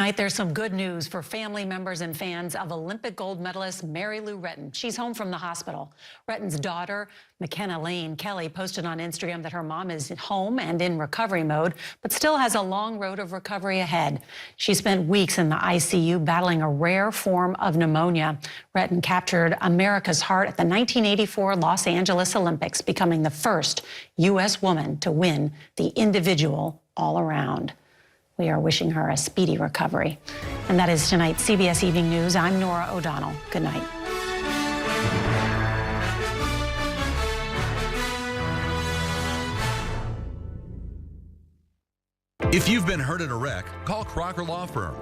Tonight, there's some good news for family members and fans of Olympic gold medalist Mary Lou Retton. She's home from the hospital. Retton's daughter, McKenna Lane Kelly, posted on Instagram that her mom is at home and in recovery mode, but still has a long road of recovery ahead. She spent weeks in the ICU battling a rare form of pneumonia. Retton captured America's heart at the 1984 Los Angeles Olympics, becoming the first U.S. woman to win the individual all-around. We are wishing her a speedy recovery. And that is tonight's CBS Evening News. I'm Nora O'Donnell. Good night. If you've been hurt in a wreck, call Crocker Law Firm.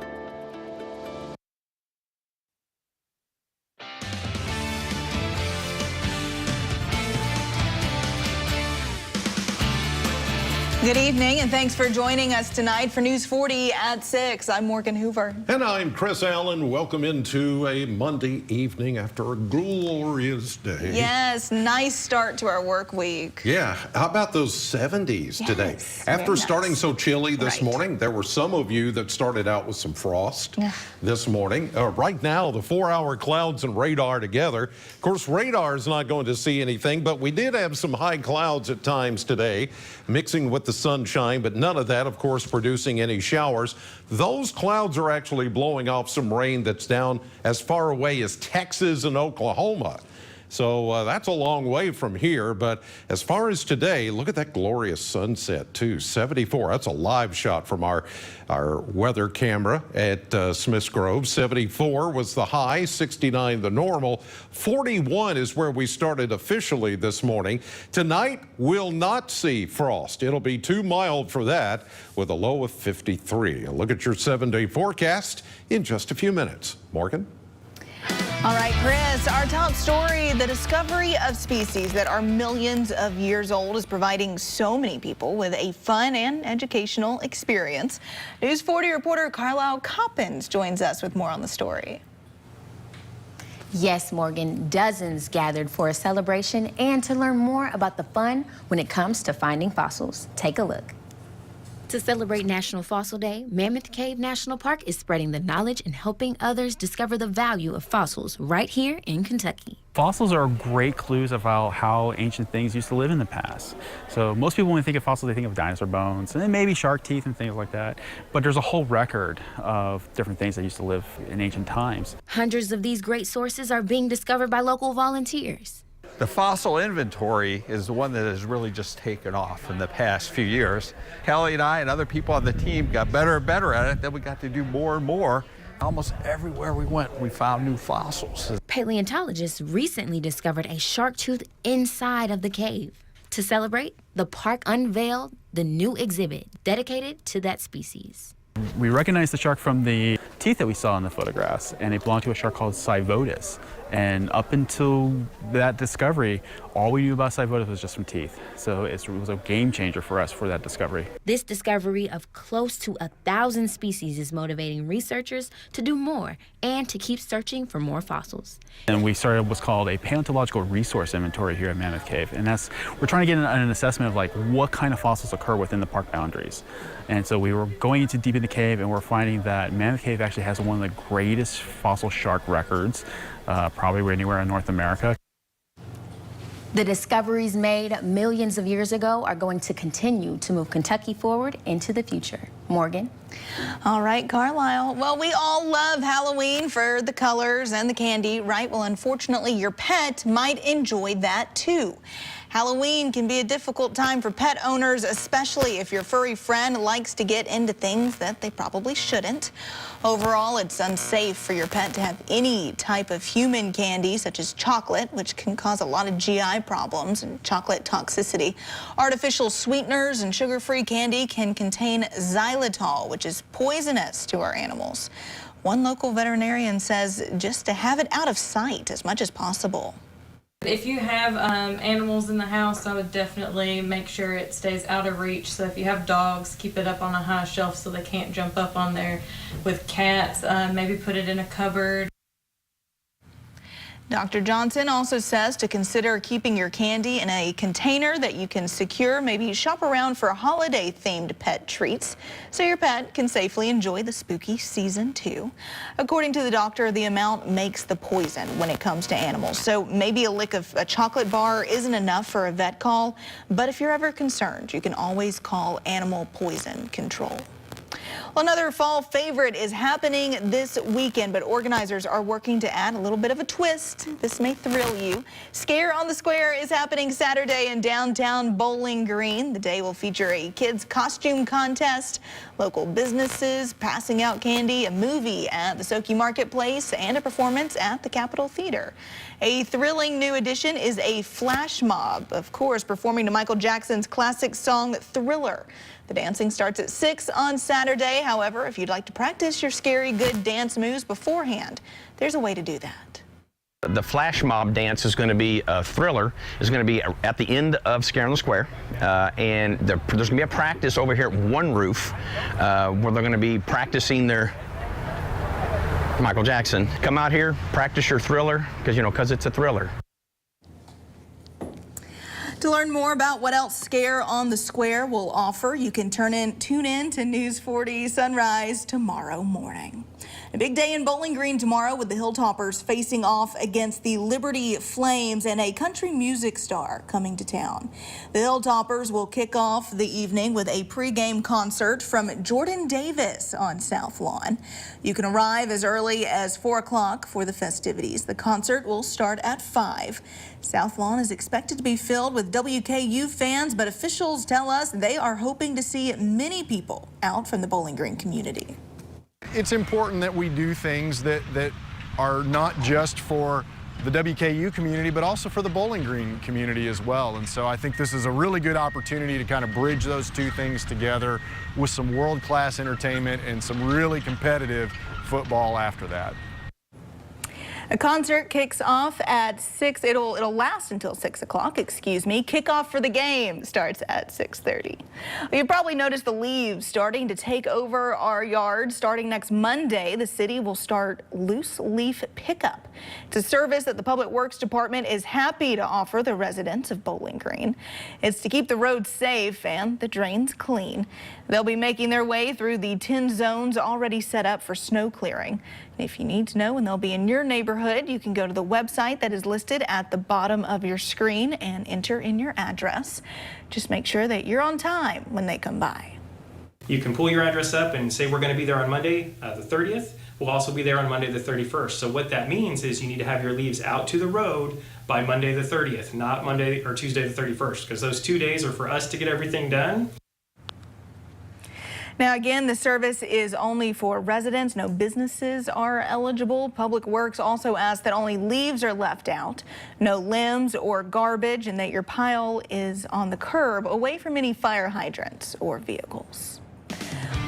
Good evening, and thanks for joining us tonight for News 40 at 6. I'm Morgan Hoover. And I'm Chris Allen. Welcome into a Monday evening after a glorious day. Yes, nice start to our work week. Yeah, how about those 70s today? After starting so chilly this morning, there were some of you that started out with some frost this morning. Right now, the 4-hour clouds and radar together. Of course, radar is not going to see anything, but we did have some high clouds at times today, mixing with the sunshine, but none of that, of course, producing any showers. Those clouds are actually blowing off some rain that's down as far away as Texas and Oklahoma. So that's a long way from here. But as far as today, look at that glorious sunset, too. 74. That's a live shot from our weather camera at Smiths Grove. 74 was the high, 69 the normal. 41 is where we started officially this morning. Tonight, we'll not see frost. It'll be too mild for that with a low of 53. A look at your 7-day forecast in just a few minutes. Morgan? All right, Chris, our top story, the discovery of species that are millions of years old is providing so many people with a fun and educational experience. News 40 reporter Carlisle Coppins joins us with more on the story. Yes, Morgan, dozens gathered for a celebration and to learn more about the fun when it comes to finding fossils. Take a look. To celebrate National Fossil Day, Mammoth Cave National Park is spreading the knowledge and helping others discover the value of fossils right here in Kentucky. Fossils are great clues about how ancient things used to live in the past. So most people, when they think of fossils, they think of dinosaur bones and then maybe shark teeth and things like that. But there's a whole record of different things that used to live in ancient times. Hundreds of these great sources are being discovered by local volunteers. The fossil inventory is the one that has really just taken off in the past few years. Kelly and I and other people on the team got better and better at it. Then we got to do more and more. Almost everywhere we went, we found new fossils. Paleontologists recently discovered a shark tooth inside of the cave. To celebrate, the park unveiled the new exhibit dedicated to that species. We recognized the shark from the teeth that we saw in the photographs, and it belonged to a shark called Cyvodus. And up until that discovery, all we knew about Cyvodus was just from teeth. So it was a game changer for us for that discovery. This discovery of close to 1,000 species is motivating researchers to do more and to keep searching for more fossils. And we started what's called a paleontological resource inventory here at Mammoth Cave. And we're trying to get an assessment of like what kind of fossils occur within the park boundaries. And so we were going into deep in the cave, and we're finding that Mammoth Cave actually has one of the greatest fossil shark records, probably anywhere in North America. The discoveries made millions of years ago are going to continue to move Kentucky forward into the future. Morgan? All right, Carlisle. Well, we all love Halloween for the colors and the candy, right? Well, unfortunately, your pet might enjoy that too. Halloween can be a difficult time for pet owners, especially if your furry friend likes to get into things that they probably shouldn't. Overall, it's unsafe for your pet to have any type of human candy, such as chocolate, which can cause a lot of GI problems and chocolate toxicity. Artificial sweeteners and sugar-free candy can contain xylitol, which is poisonous to our animals. One local veterinarian says just to have it out of sight as much as possible. If you have animals in the house, I would definitely make sure it stays out of reach. So if you have dogs, keep it up on a high shelf so they can't jump up on there. With cats, maybe put it in a cupboard. Dr. Johnson also says to consider keeping your candy in a container that you can secure. Maybe shop around for holiday-themed pet treats so your pet can safely enjoy the spooky season too. According to the doctor, the amount makes the poison when it comes to animals. So maybe a lick of a chocolate bar isn't enough for a vet call, but if you're ever concerned, you can always call Animal Poison Control. Well, another fall favorite is happening this weekend, but organizers are working to add a little bit of a twist. This may thrill you. Scare on the Square is happening Saturday in downtown Bowling Green. The day will feature a kids' costume contest, local businesses passing out candy, a movie at the Soki Marketplace, and a performance at the Capitol Theater. A thrilling new addition is a flash mob, of course, performing to Michael Jackson's classic song Thriller. The dancing starts at 6 on Saturday. However, if you'd like to practice your scary good dance moves beforehand, there's a way to do that. The flash mob dance is going to be a Thriller. Is going to be at the end of Scare on the Square, and there's going to be a practice over here at One Roof where they're going to be practicing their Michael Jackson. Come out here, practice your Thriller, because it's a thriller. To learn more about what else Scare on the Square will offer, you can tune in to News 40 Sunrise tomorrow morning. A big day in Bowling Green tomorrow with the Hilltoppers facing off against the Liberty Flames and a country music star coming to town. The Hilltoppers will kick off the evening with a pregame concert from Jordan Davis on South Lawn. You can arrive as early as 4 o'clock for the festivities. The concert will start at 5. South Lawn is expected to be filled with WKU fans, but officials tell us they are hoping to see many people out from the Bowling Green community. It's important that we do things that are not just for the WKU community, but also for the Bowling Green community as well. And so I think this is a really good opportunity to kind of bridge those two things together with some world-class entertainment and some really competitive football after that. A concert kicks off at 6. It'll last until 6 o'clock, Kickoff for the game starts at 6:30. You probably noticed the leaves starting to take over our yard. Starting next Monday, the city will start loose leaf pickup. It's a service that the Public Works Department is happy to offer the residents of Bowling Green. It's to keep the roads safe and the drains clean. They'll be making their way through the 10 zones already set up for snow clearing. If you need to know when they'll be in your neighborhood, you can go to the website that is listed at the bottom of your screen and enter in your address. Just make sure that you're on time when they come by. You can pull your address up and say we're going to be there on Monday the 30th. We'll also be there on Monday the 31st. So what that means is you need to have your leaves out to the road by Monday the 30th, not Monday or Tuesday the 31st, because those 2 days are for us to get everything done. Now, again, the service is only for residents. No businesses are eligible. Public Works also asks that only leaves are left out, no limbs or garbage, and that your pile is on the curb away from any fire hydrants or vehicles.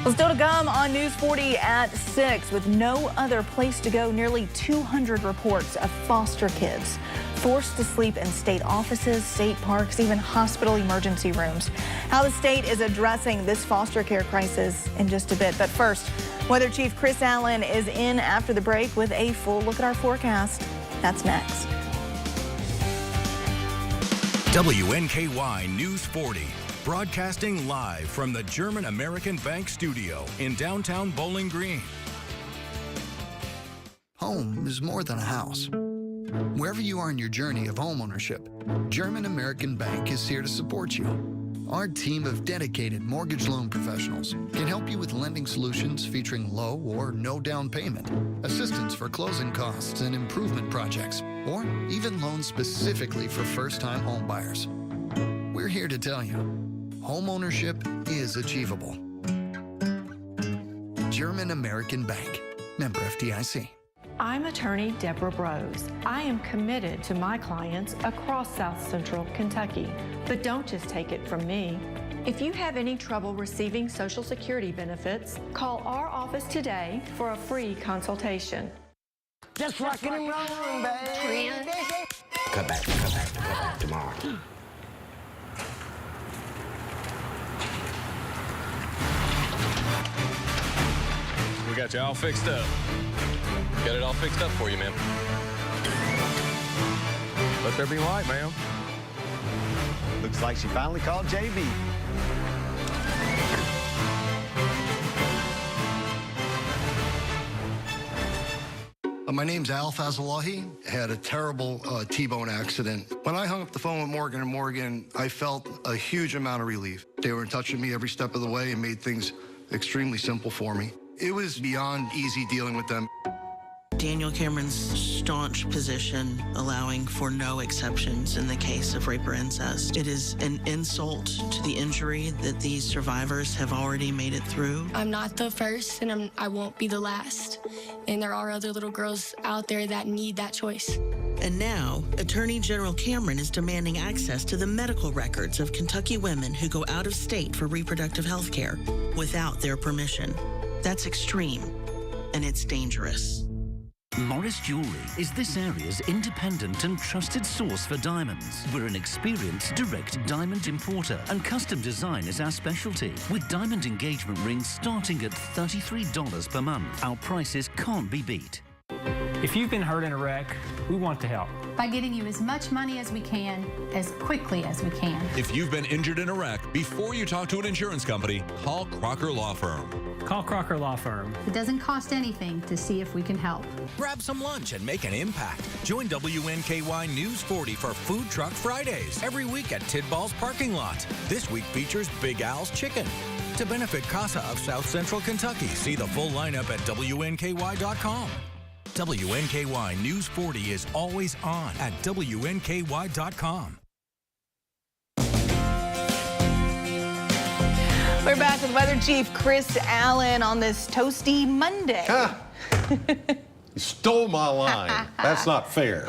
Well, still to come on News 40 at 6. With no other place to go, nearly 200 reports of foster kids forced to sleep in state offices, state parks, even hospital emergency rooms. How the state is addressing this foster care crisis in just a bit. But first, Weather Chief Chris Allen is in after the break with a full look at our forecast. That's next. WNKY News 40. Broadcasting live from the German American Bank studio in downtown Bowling Green. Home is more than a house. Wherever you are in your journey of homeownership, German American Bank is here to support you. Our team of dedicated mortgage loan professionals can help you with lending solutions featuring low or no down payment, assistance for closing costs and improvement projects, or even loans specifically for first-time home buyers. We're here to tell you, homeownership is achievable. German American Bank, member FDIC. I'm attorney Deborah Brose. I am committed to my clients across South Central Kentucky. But don't just take it from me. If you have any trouble receiving Social Security benefits, call our office today for a free consultation. Just rockin' and rollin', baby. Cut back tomorrow. We got you all fixed up. Got it all fixed up for you, man. Let there be light, ma'am. Looks like she finally called JB. My name's Al Fazalahi. I had a terrible T-bone accident. When I hung up the phone with Morgan & Morgan, I felt a huge amount of relief. They were in touch with me every step of the way and made things extremely simple for me. It was beyond easy dealing with them. Daniel Cameron's staunch position, allowing for no exceptions in the case of rape or incest. It is an insult to the injury that these survivors have already made it through. I'm not the first, and I won't be the last. And there are other little girls out there that need that choice. And now, Attorney General Cameron is demanding access to the medical records of Kentucky women who go out of state for reproductive health care without their permission. That's extreme, and it's dangerous. Morris Jewelry is this area's independent and trusted source for diamonds. We're an experienced direct diamond importer, and custom design is our specialty, with diamond engagement rings starting at $33 per month. Our prices can't be beat. If you've been hurt in a wreck, we want to help. By getting you as much money as we can, as quickly as we can. If you've been injured in a wreck, before you talk to an insurance company, call Crocker Law Firm. Call Crocker Law Firm. It doesn't cost anything to see if we can help. Grab some lunch and make an impact. Join WNKY News 40 for Food Truck Fridays every week at Tidball's parking lot. This week features Big Al's Chicken. To benefit CASA of South Central Kentucky, see the full lineup at WNKY.com. WNKY News 40 is always on at WNKY.com. We're back with Weather Chief Chris Allen on this toasty Monday. You stole my line. That's not fair.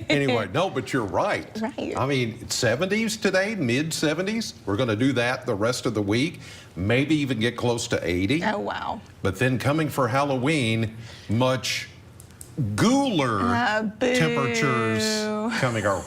Anyway, no, but you're right. Right. I mean, it's 70s today, mid-70s. We're going to do that the rest of the week, maybe even get close to 80. Oh, wow. But then coming for Halloween, much cooler temperatures coming our way.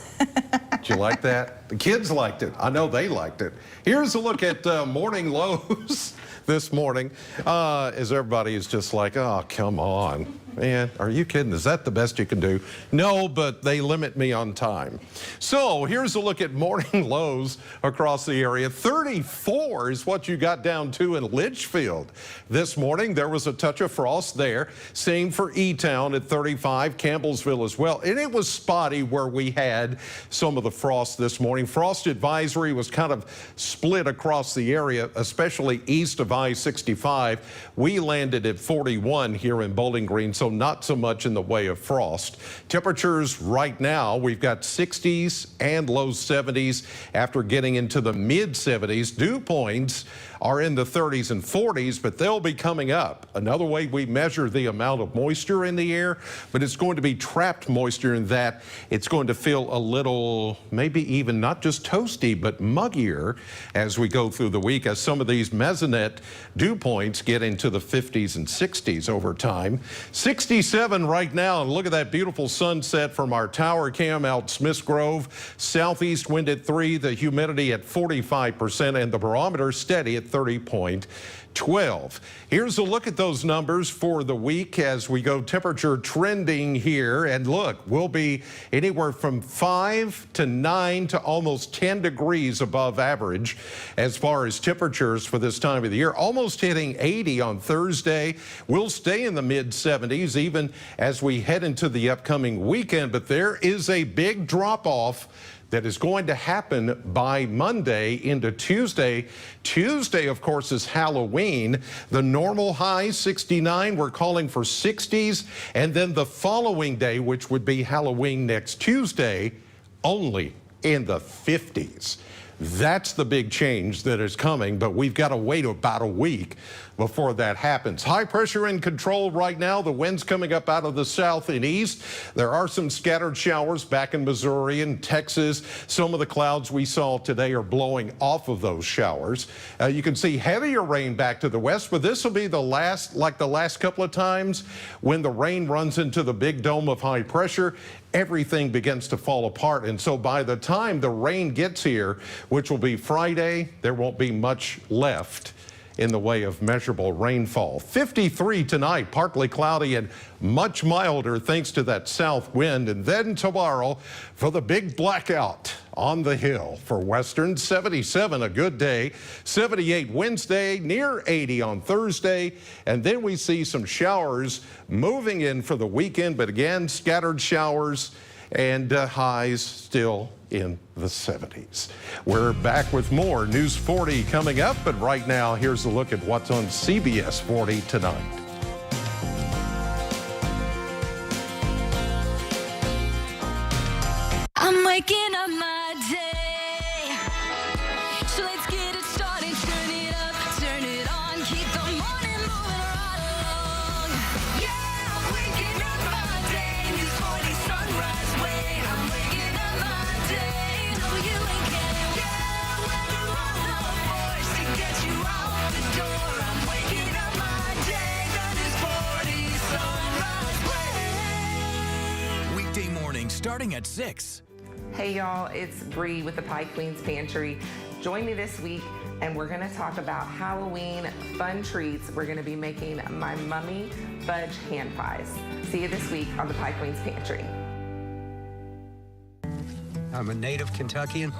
Did you like that? The kids liked it. I know they liked it. Here's a look at morning lows this morning as everybody is just like, oh, come on. Man, are you kidding? Is that the best you can do? No, but they limit me on time. So here's a look at morning lows across the area. 34 is what you got down to in Litchfield this morning. There was a touch of frost there. Same for E-Town at 35, Campbellsville as well. And it was spotty where we had some of the frost this morning. Frost advisory was kind of split across the area, especially east of I-65. We landed at 41 here in Bowling Green, so not so much in the way of frost. Temperatures right now, we've got 60s and low 70s after getting into the mid 70s. Dew points are in the 30s and 40s, but they'll be coming up. Another way we measure the amount of moisture in the air, but it's going to be trapped moisture in that it's going to feel a little, maybe even not just toasty, but muggier as we go through the week, as some of these mesonet dew points get into the 50s and 60s over time. 67 right now, and look at that beautiful sunset from our tower cam out Smiths Grove. Southeast wind at 3, the humidity at 45%, and the barometer steady at 30.12. Here's a look at those numbers for the week as we go temperature trending here. And look, we'll be anywhere from 5 to 9 to almost 10 degrees above average as far as temperatures for this time of the year. Almost hitting 80 on Thursday. We'll stay in the mid 70s even as we head into the upcoming weekend. But there is a big drop off that is going to happen by Monday into Tuesday. Tuesday, of course, is Halloween. The normal high, 69. We're calling for 60s. And then the following day, which would be Halloween next Tuesday, only in the 50s. That's the big change that is coming, but we've got to wait about a week before that happens. High pressure in control right now. The wind's coming up out of the south and east. There are some scattered showers back in Missouri and Texas. Some of the clouds we saw today are blowing off of those showers. You can see heavier rain back to the west, but this will be the last, like the last couple of times when the rain runs into the big dome of high pressure, everything begins to fall apart. And so by the time the rain gets here, which will be Friday, there won't be much left in the way of measurable rainfall. 53 tonight, partly cloudy and much milder thanks to that south wind. And then tomorrow for the big blackout on the hill for Western. 77 a good day, 78 Wednesday, near 80 on Thursday. And then we see some showers moving in for the weekend, but again, scattered showers and highs still in the 70s. We're back with more News 40 coming up, but right now, here's a look at what's on CBS 40 tonight. I'm waking up my day, so let's get it started. Turn it up, turn it on, keep the morning moving right along. Yeah, I'm waking up my day, News 40 sunrise way. I'm waking up my day, WNKY. Yeah, we're on the force to get you out the door. I'm waking up my day, the News 40 sunrise way. Weekday morning starting at 6. Hey y'all, it's Bree with the Pie Queen's Pantry. Join me this week and we're gonna talk about Halloween fun treats. We're gonna be making my mummy fudge hand pies. See you this week on the Pie Queen's Pantry. I'm a native Kentuckian.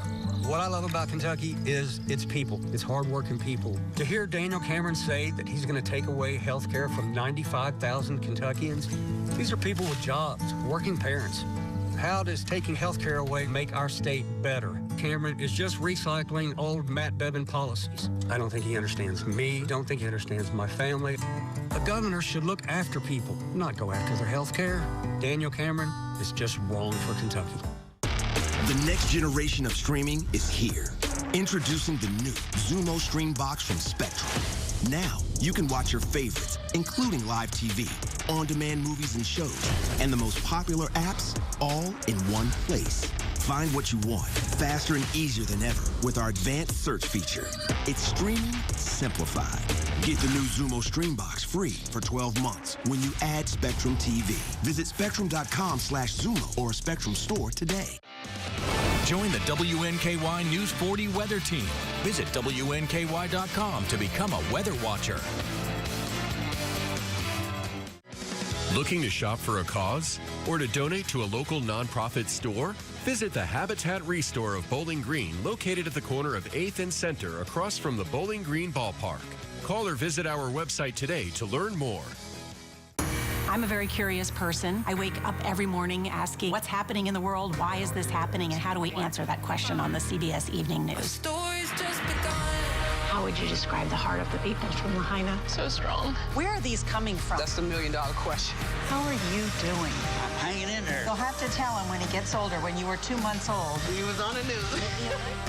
What I love about Kentucky is its people. It's hardworking people. To hear Daniel Cameron say that he's going to take away health care from 95,000 Kentuckians, these are people with jobs, working parents. How does taking health care away make our state better? Cameron is just recycling old Matt Bevin policies. I don't think he understands me, don't think he understands my family. A governor should look after people, not go after their health care. Daniel Cameron is just wrong for Kentucky. The next generation of streaming is here. Introducing the new Xumo Stream Box from Spectrum. Now, you can watch your favorites, including live TV, on-demand movies and shows, and the most popular apps all in one place. Find what you want faster and easier than ever with our advanced search feature. It's streaming simplified. Get the new Xumo Stream Box free for 12 months when you add Spectrum TV. Visit spectrum.com/Xumo or a Spectrum store today. Join the WNKY News 40 weather team. Visit WNKY.com to become a weather watcher. Looking to shop for a cause or to donate to a local nonprofit store? Visit the Habitat Restore of Bowling Green, located at the corner of 8th and Center across from the Bowling Green Ballpark. Call or visit our website today to learn more. I'm a very curious person. I wake up every morning asking what's happening in the world, why is this happening, and how do we answer that question on the CBS Evening News? How would you describe the heart of the people from Lahaina? So strong. Where are these coming from? That's the million-dollar question. How are you doing? I'm hanging in there. You'll have to tell him when he gets older, when you were 2 months old. He was on the news.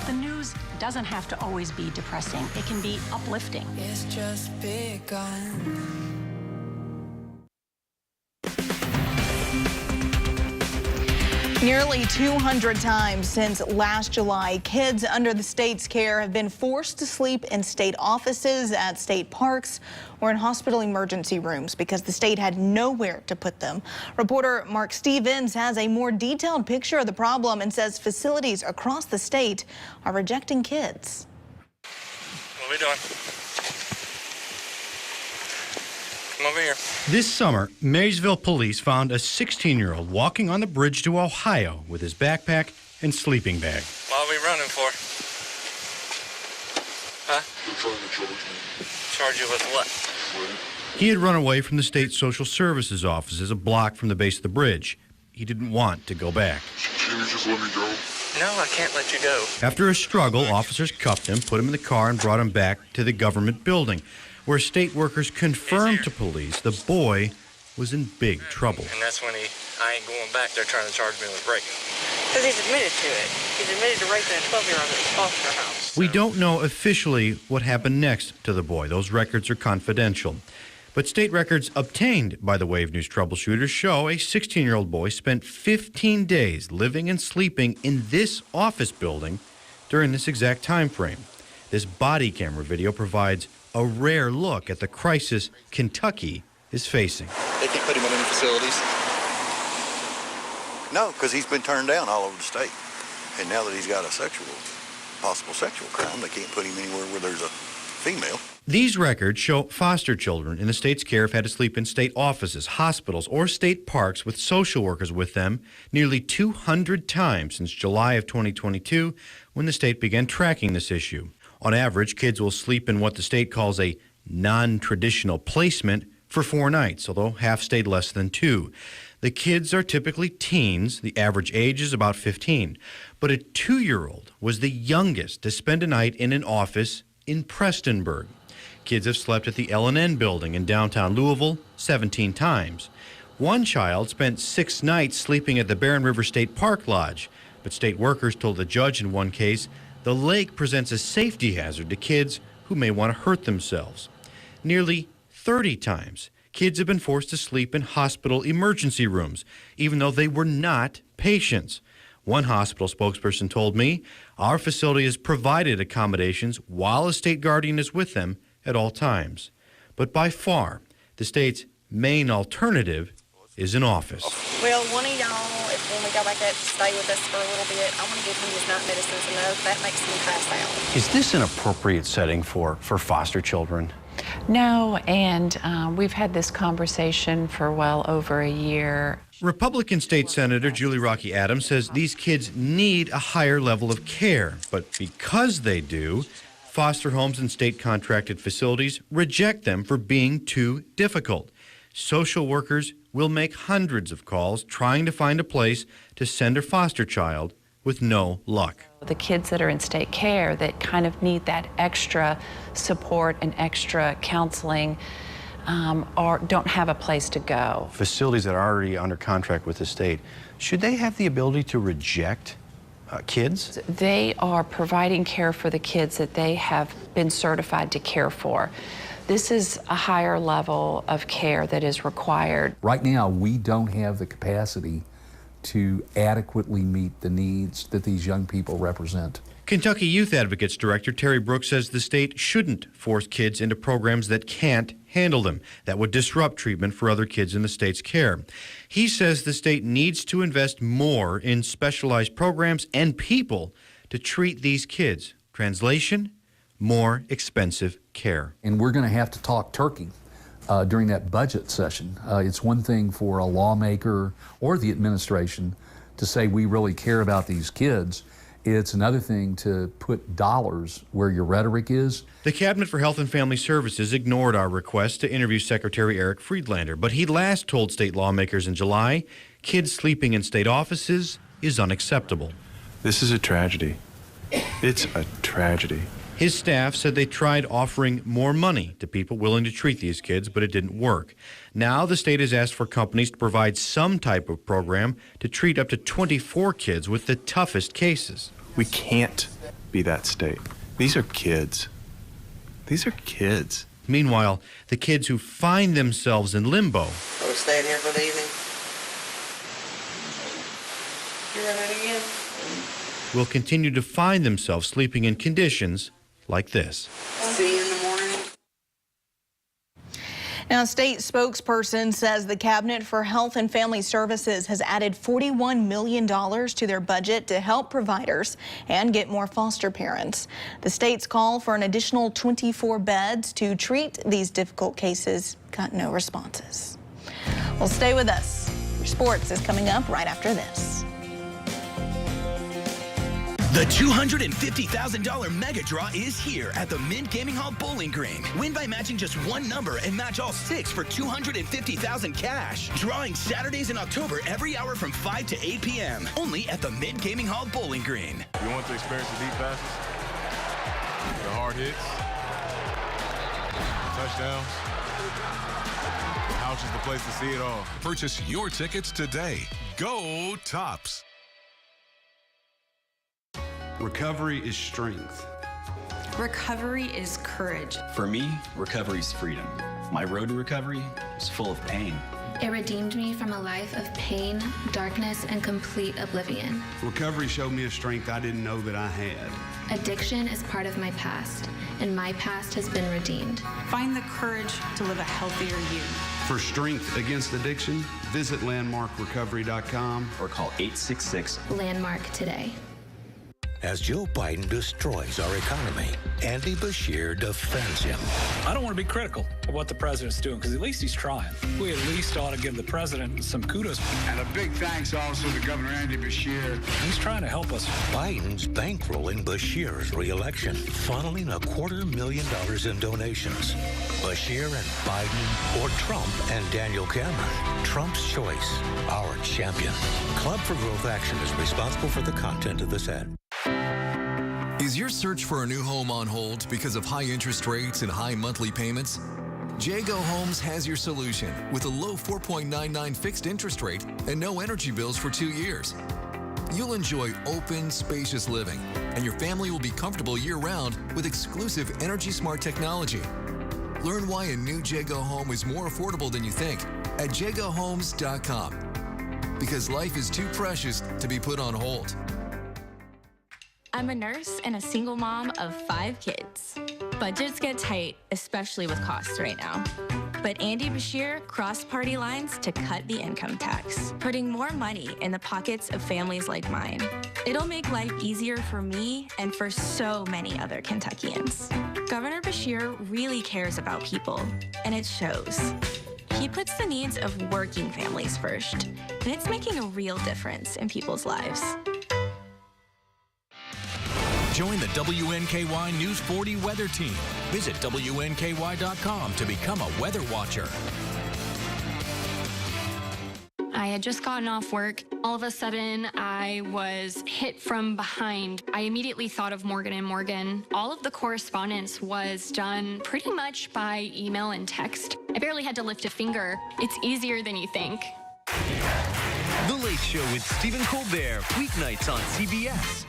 The news doesn't have to always be depressing. It can be uplifting. It's just begun. Nearly 200 times since last July, kids under the state's care have been forced to sleep in state offices, at state parks, or in hospital emergency rooms because the state had nowhere to put them. Reporter Mark Stevens has a more detailed picture of the problem and says facilities across the state are rejecting kids. What are we doing? Come over here. This summer, Maysville police found a 16-year-old walking on the bridge to Ohio with his backpack and sleeping bag. What are we running for? Huh? They're trying to charge me. Charge you with what? He had run away from the state social services offices a block from the base of the bridge. He didn't want to go back. Can you just let me go? No, I can't let you go. After a struggle, officers cuffed him, put him in the car, and brought him back to the government building, where state workers confirmed to police the boy was in big trouble. And that's when I ain't going back there trying to charge me with breaking. Because he's admitted to it. He's admitted to raping a 12-year-old at his foster house. We don't know officially what happened next to the boy. Those records are confidential. But state records obtained by the Wave News troubleshooters show a 16-year-old boy spent 15 days living and sleeping in this office building during this exact time frame. This body camera video provides a rare look at the crisis Kentucky is facing. They can't put him in any facilities? No, because he's been turned down all over the state. And now that he's got a possible sexual crime, they can't put him anywhere where there's a female. These records show foster children in the state's care have had to sleep in state offices, hospitals, or state parks with social workers with them nearly 200 times since July of 2022, when the state began tracking this issue. On average, kids will sleep in what the state calls a non-traditional placement for 4 nights, although half stayed less than 2. The kids are typically teens. The average age is about 15. But a 2-year-old was the youngest to spend a night in an office in Prestonburg. Kids have slept at the L&N building in downtown Louisville 17 times. One child spent 6 nights sleeping at the Barren River State Park Lodge, but state workers told the judge in one case the lake presents a safety hazard to kids who may want to hurt themselves. Nearly 30 times, kids have been forced to sleep in hospital emergency rooms, even though they were not patients. One hospital spokesperson told me, "Our facility has provided accommodations while a state guardian is with them at all times." But by far, the state's main alternative is an office. Well, one of y'all, when we go back up to stay with us for a little bit, I want to give him his night medicines enough. That makes him pass out. Is this an appropriate setting for foster children? No, and we've had this conversation for well over a year. Republican State Senator Julie Rocky Adams says these kids need a higher level of care, but because they do, foster homes and state contracted facilities reject them for being too difficult. Social workers will make hundreds of calls trying to find a place to send a foster child with no luck. The kids that are in state care that kind of need that extra support and extra counseling don't have a place to go. Facilities that are already under contract with the state, should they have the ability to reject kids? They are providing care for the kids that they have been certified to care for. This is a higher level of care that is required. Right now, we don't have the capacity to adequately meet the needs that these young people represent. Kentucky Youth Advocates Director Terry Brooks says the state shouldn't force kids into programs that can't handle them. That would disrupt treatment for other kids in the state's care. He says the state needs to invest more in specialized programs and people to treat these kids. Translation: more expensive care. And we're going to have to talk turkey during that budget session. It's one thing for a lawmaker or the administration to say we really care about these kids. It's another thing to put dollars where your rhetoric is. The Cabinet for Health and Family Services ignored our request to interview Secretary Eric Friedlander, but he last told state lawmakers in July kids sleeping in state offices is unacceptable. This is a tragedy. It's a tragedy. His staff said they tried offering more money to people willing to treat these kids, but it didn't work. Now the state has asked for companies to provide some type of program to treat up to 24 kids with the toughest cases. We can't be that state. These are kids. These are kids. Meanwhile, the kids who find themselves in limbo. Are we staying here for the evening? You running again? Will continue to find themselves sleeping in conditions like this. See you in the morning. Now, a state spokesperson says the Cabinet for Health and Family Services has added $41 million to their budget to help providers and get more foster parents. The state's call for an additional 24 beds to treat these difficult cases got no responses. Well, stay with us. Sports is coming up right after this. The $250,000 mega draw is here at the Mint Gaming Hall Bowling Green. Win by matching just one number and match all 6 for $250,000 cash. Drawing Saturdays in October every hour from 5 to 8 p.m. Only at the Mint Gaming Hall Bowling Green. You want to experience the deep passes, the hard hits, the touchdowns? The Couch is the place to see it all. Purchase your tickets today. Go Tops. Recovery is strength. Recovery is courage. For me, recovery is freedom. My road to recovery is full of pain. It redeemed me from a life of pain, darkness, and complete oblivion. Recovery showed me a strength I didn't know that I had. Addiction is part of my past, and my past has been redeemed. Find the courage to live a healthier you. For strength against addiction, visit landmarkrecovery.com or call 866 Landmark today. As Joe Biden destroys our economy, Andy Bashir defends him. I don't want to be critical of what the president's doing, because at least he's trying. We at least ought to give the president some kudos. And a big thanks also to Governor Andy Bashir. He's trying to help us. Biden's bankrolling Bashir's re-election, funneling $250,000 in donations. Bashir and Biden, or Trump and Daniel Cameron. Trump's choice, our champion. Club for Growth Action is responsible for the content of this ad. Is your search for a new home on hold because of high interest rates and high monthly payments? Jago Homes has your solution with a low 4.99 fixed interest rate and no energy bills for 2 years. You'll enjoy open, spacious living, and your family will be comfortable year-round with exclusive Energy Smart technology. Learn why a new Jago home is more affordable than you think at jagohomes.com. Because life is too precious to be put on hold. I'm a nurse and a single mom of 5 kids. Budgets get tight, especially with costs right now. But Andy Bashir crossed party lines to cut the income tax, putting more money in the pockets of families like mine. It'll make life easier for me and for so many other Kentuckians. Governor Bashir really cares about people, and it shows. He puts the needs of working families first, and it's making a real difference in people's lives. Join the WNKY News 40 weather team. Visit WNKY.com to become a weather watcher. I had just gotten off work. All of a sudden, I was hit from behind. I immediately thought of Morgan & Morgan. All of the correspondence was done pretty much by email and text. I barely had to lift a finger. It's easier than you think. The Late Show with Stephen Colbert, weeknights on CBS.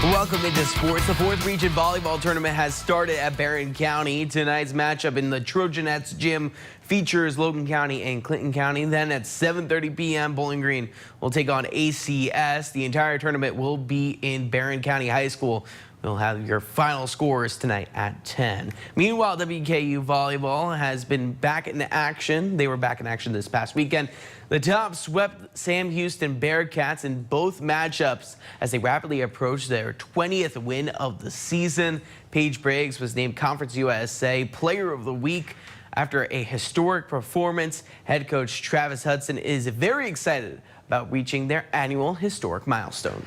Welcome into sports. The 4th Region Volleyball Tournament has started at Barron County. Tonight's matchup in the Trojanettes Gym features Logan County and Clinton County. Then at 7:30 p.m., Bowling Green will take on ACS. The entire tournament will be in Barron County High School. We'll have your final scores tonight at 10. Meanwhile, WKU Volleyball has been back in action. They were back in action this past weekend. The top swept Sam Houston Bearcats in both matchups as they rapidly approached their 20th win of the season. Paige Briggs was named Conference USA Player of the Week after a historic performance. Head coach Travis Hudson is very excited about reaching their annual historic milestone.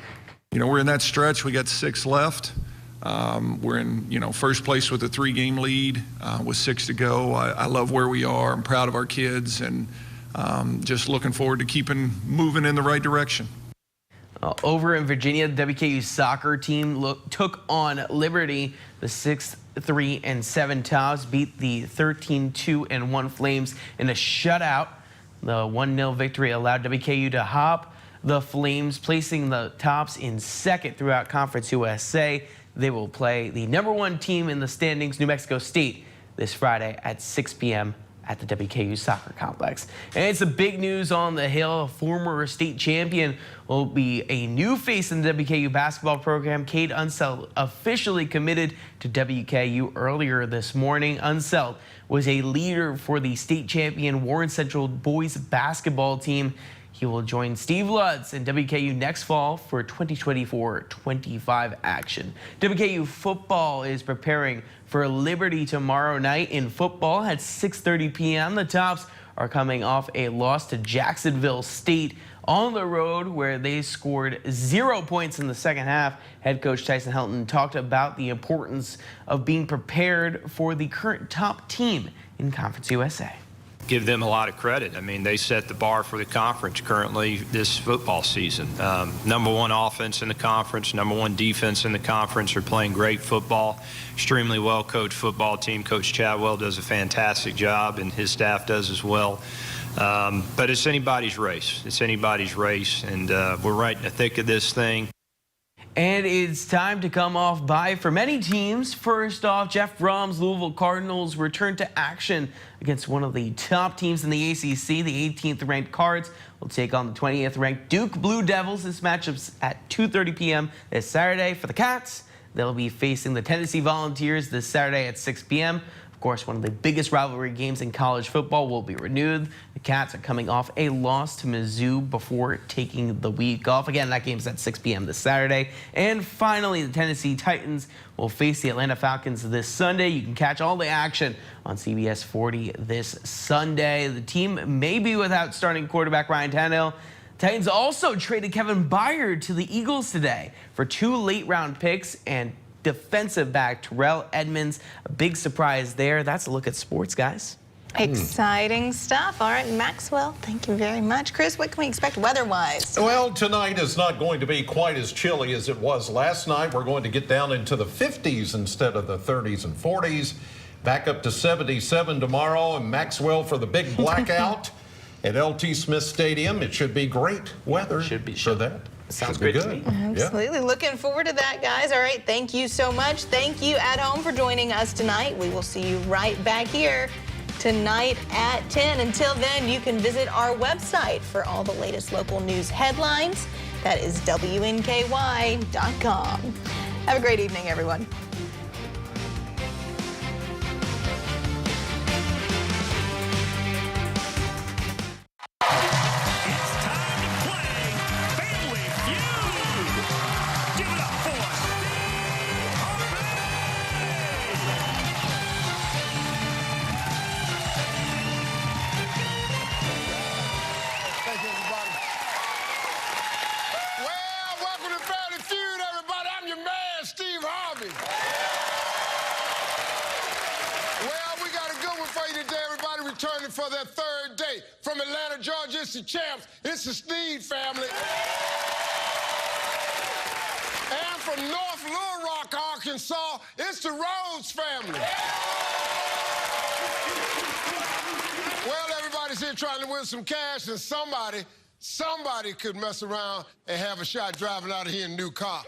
You know, we're in that stretch. We got 6 left. We're in, first place with a 3-game lead with 6 to go. I love where we are. I'm proud of our kids and just looking forward to keeping moving in the right direction. Over in Virginia, the WKU soccer team took on Liberty. The 6-3-7 Tops beat the 13-2-1 Flames in a shutout. The 1-0 victory allowed WKU to hop the Flames, placing the Tops in 2nd throughout Conference USA. They will play the #1 team in the standings, New Mexico State, this Friday at 6 p.m. at the WKU Soccer Complex. And it's the big news on the Hill. A former state champion will be a new face in the WKU basketball program. Cade Unseld officially committed to WKU earlier this morning. Unseld was a leader for the state champion Warren Central boys basketball team. He will join Steve Lutz in WKU next fall for 2024-25 action. WKU football is preparing for Liberty tomorrow night. In football at 6:30 p.m., the Tops are coming off a loss to Jacksonville State on the road where they scored 0 points in the second half. Head coach Tyson Helton talked about the importance of being prepared for the current top team in Conference USA. Give them a lot of credit. I mean, they set the bar for the conference currently this football season. #1 offense in the conference, #1 defense in the conference. Are playing great football, extremely well coached football team. Coach Chadwell does a fantastic job, and his staff does as well. But it's anybody's race. It's anybody's race, and we're right in the thick of this thing. And it's time to come off bye for many teams. First off, Jeff Brom's Louisville Cardinals return to action against one of the top teams in the ACC. The 18th ranked Cards will take on the 20th ranked Duke Blue Devils. This matchup's at 2:30 p.m. this Saturday. For the Cats, they'll be facing the Tennessee Volunteers this Saturday at 6 p.m. Of Of course, one of the biggest rivalry games in college football will be renewed. The Cats are coming off a loss to Mizzou before taking the week off. Again, that game's at 6 p.m. this Saturday. And finally, the Tennessee Titans will face the Atlanta Falcons this Sunday. You can catch all the action on CBS 40 this Sunday. The team may be without starting quarterback Ryan Tannehill. Titans also traded Kevin Byard to the Eagles today for 2 late-round picks and defensive back Terrell Edmonds. A big surprise there. That's a look at sports, guys. Exciting stuff. All right, Maxwell, thank you very much. Chris, what can we expect weather-wise? Well, tonight is not going to be quite as chilly as it was last night. We're going to get down into the 50s instead of the 30s and 40s. Back up to 77 tomorrow, and Maxwell for the big blackout at LT Smith Stadium. It should be great weather for that. Sounds great to me. Absolutely. Looking forward to that, guys. All right, thank you so much. Thank you at home for joining us tonight. We will see you right back here tonight at 10. Until then, you can visit our website for all the latest local news headlines. That is WNKY.com. Have a great evening, everyone. For their third day from Atlanta, Georgia, it's the champs. It's the Sneed family. And from North Little Rock, Arkansas, it's the Rhodes family. Well, everybody's here trying to win some cash, and somebody could mess around and have a shot driving out of here in a new car.